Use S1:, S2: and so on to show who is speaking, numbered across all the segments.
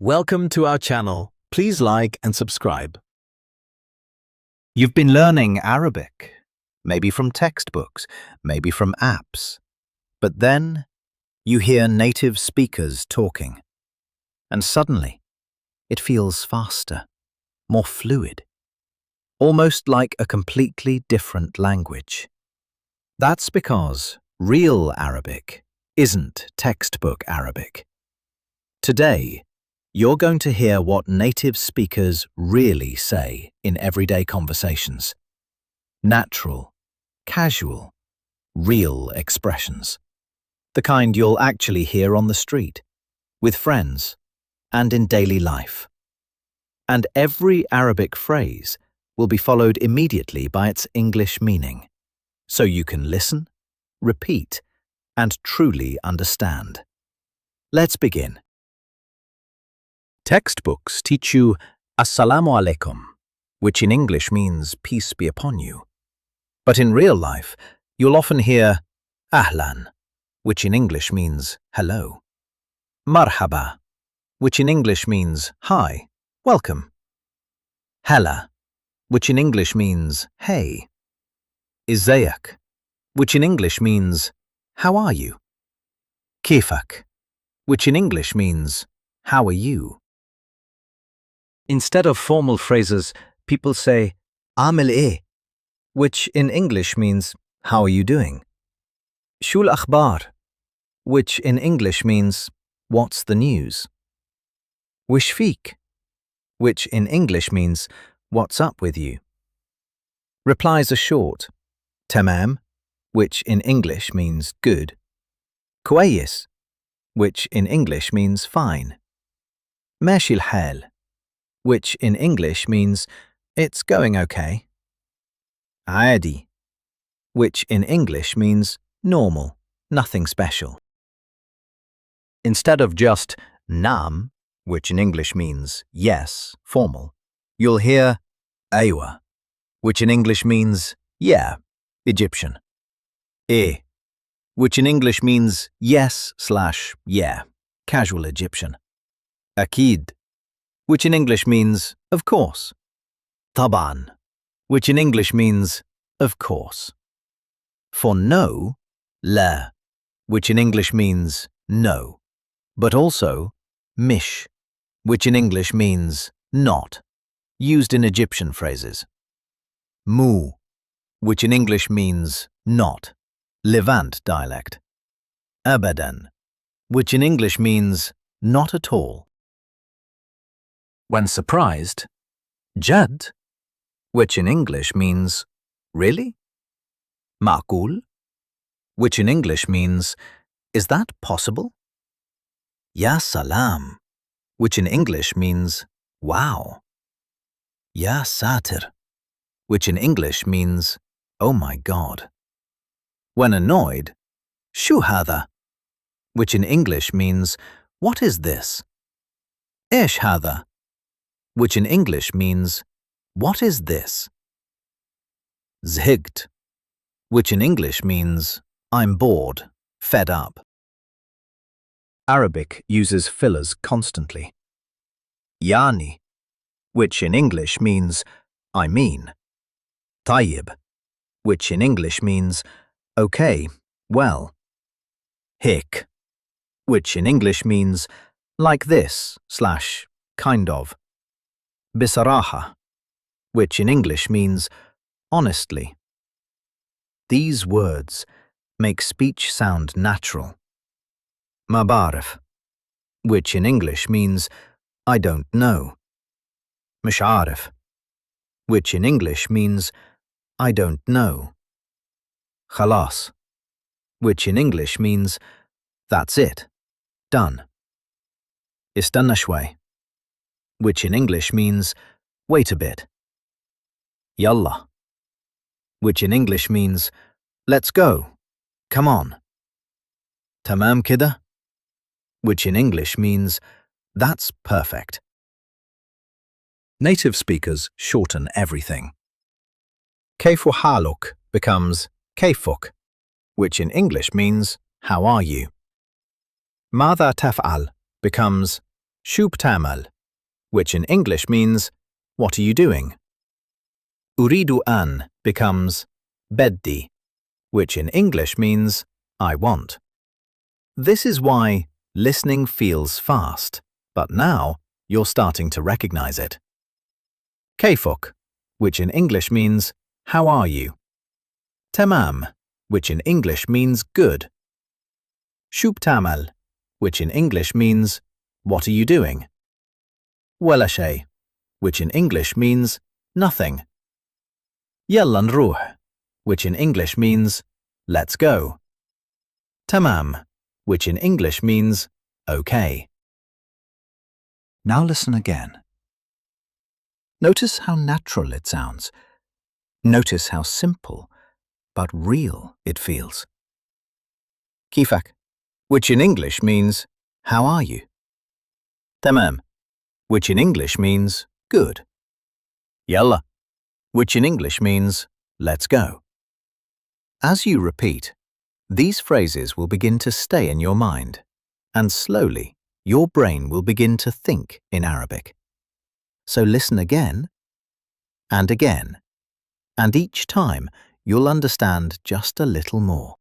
S1: Welcome to our channel. Please like and subscribe.
S2: You've been learning Arabic, maybe from textbooks, maybe from apps. But then you hear native speakers talking, and suddenly it feels faster, more fluid, almost like a completely different language. That's because real Arabic isn't textbook Arabic. Today, you're going to hear what native speakers really say in everyday conversations. Natural, casual, real expressions. The kind you'll actually hear on the street, with friends, and in daily life. And every Arabic phrase will be followed immediately by its English meaning, so you can listen, repeat, and truly understand. Let's begin. Textbooks teach you Assalamu alaikum, which in English means peace be upon you. But in real life, you'll often hear Ahlan, which in English means hello. Marhaba, which in English means hi, welcome. Hela, which in English means hey. Izayak, which in English means how are you? Kifak, which in English means how are you? Instead of formal phrases, people say "Amil eh," which in English means how are you doing? Shul akhbar, which in English means what's the news? Wish fik, which in English means what's up with you? Replies are short. Tamam, which in English means good. Kwayis, which in English means fine. Mashil hal, which in English means it's going okay. Aadi, which in English means normal, nothing special. Instead of just nam, which in English means yes, formal, you'll hear aywa, which in English means yeah, Egyptian. Which in English means yes/yeah, casual Egyptian. Akid, which in English means of course. Taban, which in English means of course. For no, la, which in English means no, but also mish, which in English means not, used in Egyptian phrases. Mu, which in English means not, Levant dialect. Abadan, which in English means not at all. When surprised, Jad, which in English means really? Ma'qul, which in English means is that possible? Ya salam, which in English means wow. Ya satir, which in English means oh my God. When annoyed, Shu hadha, which in English means what is this? Ish hadha, which in English means what is this? Zhigt, which in English means I'm bored, fed up. Arabic uses fillers constantly. Yani, which in English means I mean. Tayyib, which in English means okay, well. Hik, which in English means like this/kind of. Bisaraha, which in English means honestly. These words make speech sound natural. Mabarif, which in English means I don't know. Misharif, which in English means I don't know. Khalas, which in English means that's it, done. Istanna shway, which in English means wait a bit. Yallah, which in English means let's go, come on. Tamam kida, which in English means that's perfect. Native speakers shorten everything. Kayfu haluk becomes kayfuk, which in English means how are you? Madha taf'al becomes شو بتعمل, which in English means, what are you doing? أريد أن becomes بدي, which in English means, I want. This is why listening feels fast, but now you're starting to recognize it. كيفك, which in English means, how are you? تمام, which in English means good. شو بتعمل, which in English means, what are you doing? ولا شيء, which in English means, nothing. يلا نروح, which in English means, let's go. تمام, which in English means, okay. Now listen again. Notice how natural it sounds. Notice how simple, but real it feels. كيفك, which in English means, how are you? تمام, which in English means, good. يلا, which in English means, let's go. As you repeat, these phrases will begin to stay in your mind, and slowly your brain will begin to think in Arabic. So listen again, and each time you'll understand just a little more.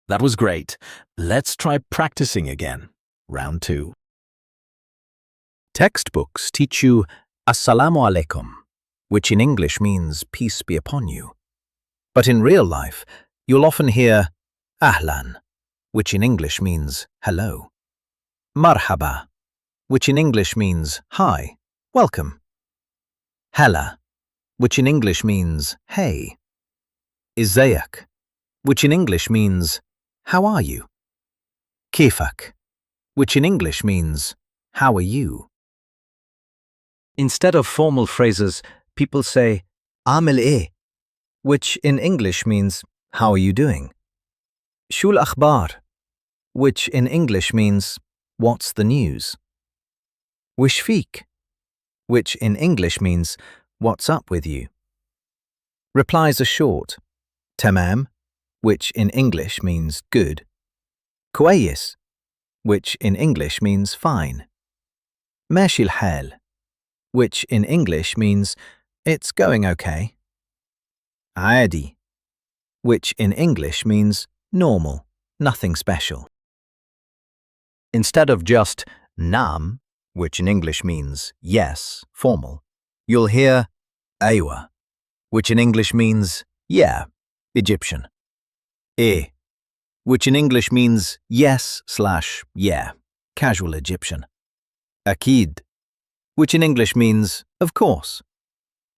S1: That was great. Let's try practicing again. Round 2.
S2: Textbooks teach you Assalamu alaikum, which in English means peace be upon you. But in real life, you'll often hear Ahlan, which in English means hello. Marhaba, which in English means hi, welcome. Hela, which in English means hey. Izayak, which in English means how are you? Kifak, which in English means how are you? Instead of formal phrases, people say Amil eh, which in English means how are you doing? Shul akhbar, which in English means what's the news? Wishfik, which in English means what's up with you? Replies are short. Tamam, which in English means good. Kwayis, which in English means fine. Mashil hal, which in English means it's going okay. Aadi, which in English means normal, nothing special. Instead of just nam, which in English means yes, formal, you'll hear aywa, which in English means yeah, Egyptian. E, which in English means yes/yeah, casual Egyptian. Akid, which in English means of course.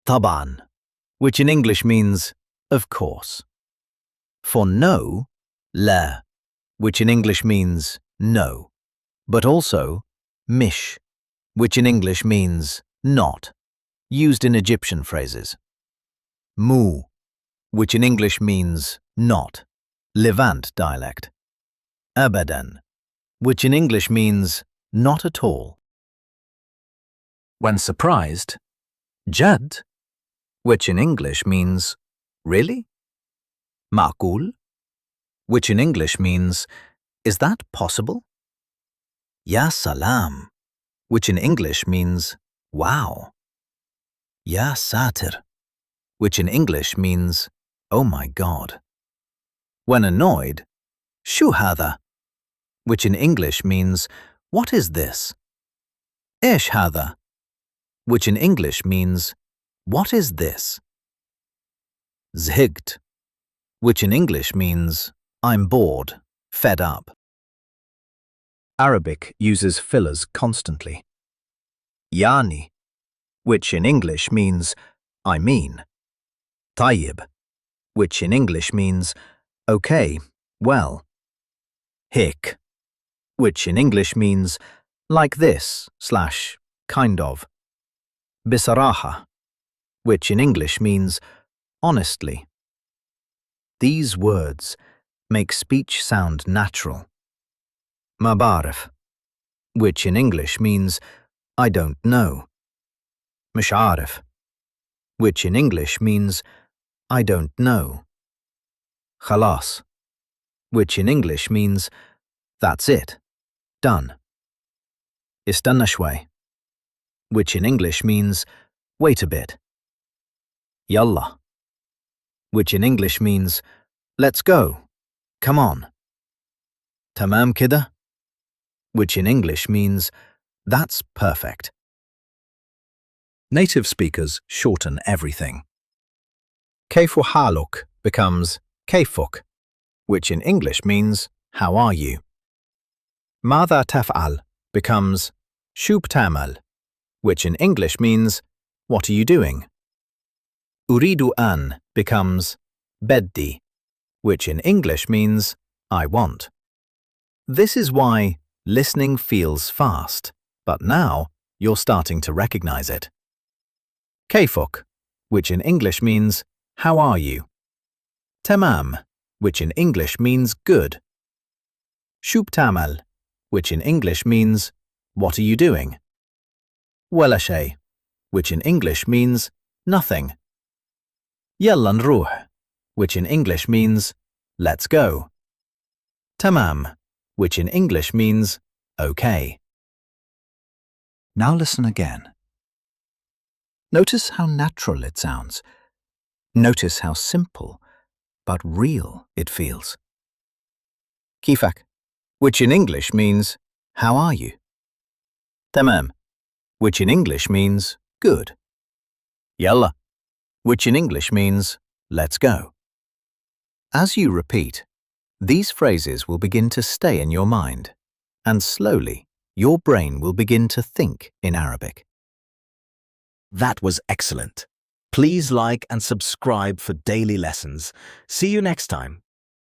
S2: Taban, which in English means of course. For no, la, which in English means no, but also mish, which in English means not, used in Egyptian phrases. Mu, which in English means not, Levant dialect. Abadan, which in English means not at all. When surprised, Jad, which in English means really? Ma'kul, which in English means is that possible? Ya salam, which in English means wow. Ya satir, which in English means oh my God. When annoyed, shu hadha, which in English means what is this? Ish hadha, which in English means what is this? Zhigt, which in English means I'm bored, fed up. Arabic uses fillers constantly. Yani, which in English means I mean. Tayyib, which in English means okay, well. Hik, which in English means like this/kind of. Bisaraha, which in English means honestly. These words make speech sound natural. Mabarif, which in English means I don't know. Misharif, which in English means I don't know. Khalas, which in English means that's it, done. استنى شوي, which in English means wait a bit. يلا, which in English means let's go, come on. تمام كده, which in English means that's perfect. Native speakers shorten everything. كيف حالك becomes كيفك, which in English means how are you. ماذا تفعل becomes شو بتعمل, which in English means what are you doing. أريد أن becomes بدي, which in English means I want. This is why listening feels fast, but now you're starting to recognize it. كيفك, which in English means how are you. تمام, which in English means good. شو بتعمل, which in English means what are you doing. ولا شيء, which in English means nothing. يلا نروح, which in English means let's go. تمام, which in English means okay. Now listen again. Notice how natural it sounds. Notice how simple but real it feels. كيفك, which in English means how are you. تمام, which in English means good. يلا, which in English means let's go. As you repeat, these phrases will begin to stay in your mind, and slowly your brain will begin to think in Arabic.
S1: That was excellent. Please like and subscribe for daily lessons. See you next time.